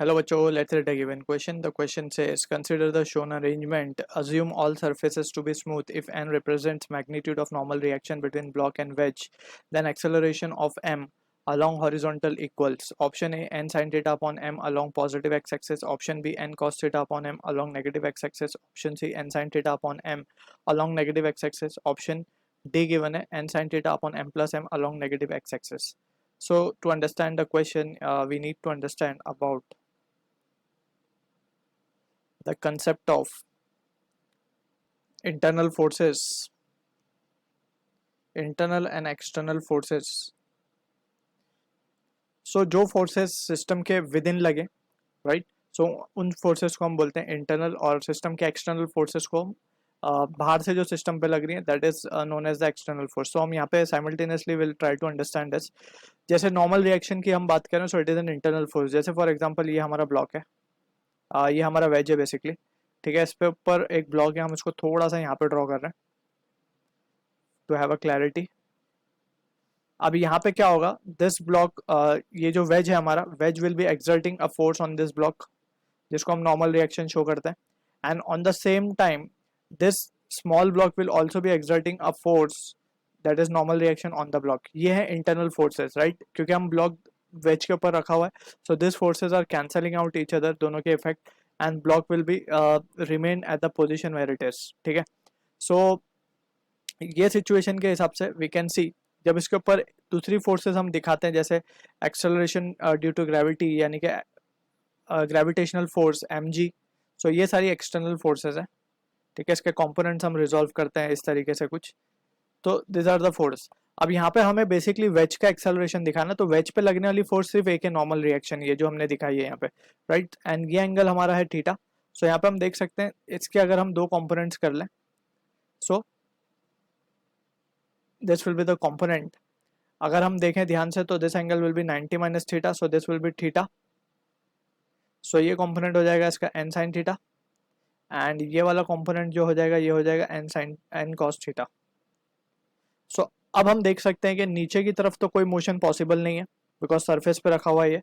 Hello bachcho, let's read a given question. The question says, consider the shown arrangement. Assume all surfaces to be smooth. If n represents magnitude of normal reaction between block and wedge, then acceleration of m along horizontal equals option A n sin theta upon m along positive x-axis, option B n cos theta upon m along negative x-axis, option C n sin theta upon m along negative x-axis, option D given है n sin theta upon m plus m along negative x-axis. So to understand the question, we need to understand about the concept of internal forces, internal and external forces. So जो forces system के within लगे, right? So उन forces को हम बोलते हैं internal, और system के external forces को बाहर से जो system पे लग रही है, that is known as the external force. So हम यहाँ पे simultaneously will try to understand this. जैसे normal reaction की हम बात करें, so it is an internal force. जैसे for example ये हमारा block है, ये हमारा wedge है basically, ठीक है. इस पे ऊपर एक ब्लॉक है, हम इसको थोड़ा सा यहाँ पे ड्रॉ कर रहे हैं टू हैव अ क्लैरिटी. अब यहाँ पे क्या होगा, दिस ब्लॉक, ये जो वेज है हमारा, veg will be exerting a force on this block, जिसको हम नॉर्मल रिएक्शन शो करते हैं. And on the same time this small block will also be exerting a force that is normal reaction on the block. ये है internal forces, right, क्योंकि हम block veg के ऊपर रखा हुआ है. So this forces are cancelling out each other, दोनों के effect, and block will be remain at the position where it is. ठीक है. सो ये सिचुएशन के हिसाब से वी कैन सी, जब इसके ऊपर दूसरी फोर्सेस हम दिखाते हैं, जैसे एक्सेलरेशन ड्यू टू ग्रेविटी, यानी कि ग्रेविटेशनल फोर्स mg. सो ये सारी एक्सटर्नल फोर्सेस हैं. ठीक है. इसके कंपोनेंट्स हम रिजॉल्व करते हैं इस तरीके से कुछ. तो दिस आर द फोर्स. अब यहाँ पे हमें बेसिकली वेज का एक्सेलरेशन दिखाना, तो वेज पे लगने वाली फोर्स सिर्फ एक है, नॉर्मल रिएक्शन, ये जो हमने दिखाई है यहाँ पे, राइट. एंड ये एंगल हमारा है थीटा. सो यहाँ पे हम देख सकते हैं, इसके अगर हम दो कंपोनेंट्स कर लें, so this will be the component. अगर हम देखें ध्यान से, तो this angle will be 90 minus theta, so this will be theta. So ये कंपोनेंट हो जाएगा इसका n साइन थीटा, एंड ये वाला कंपोनेंट जो हो जाएगा, ये हो जाएगा n कॉस थीटा. सो अब हम देख सकते हैं कि नीचे की तरफ तो कोई मोशन पॉसिबल नहीं है, बिकॉज सरफेस पे रखा हुआ है ये.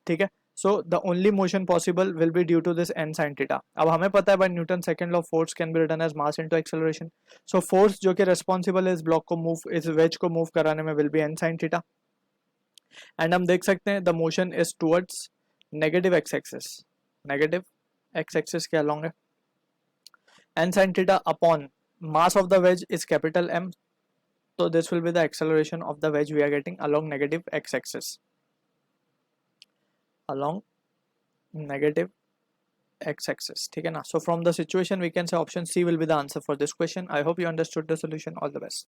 ठीक है. So the only motion possible will be due to this n sine theta. अब हमें पता है, by Newton second law, force can be written as mass into acceleration. So force जो कि रेस्पॉन्सिबल है इस ब्लॉक को मूव, इस वेज को मूव कराने में, will be n sine theta. And हम देख सकते हैं the motion is towards negative x axis, negative x axis के अलोंग है. n sin theta upon mass of the wedge is capital M, so this will be the acceleration of the wedge we are getting along negative x axis, along negative x axis. ठीक है ना. So from the situation we can say option C will be the answer for this question. I hope you understood the solution. All the best.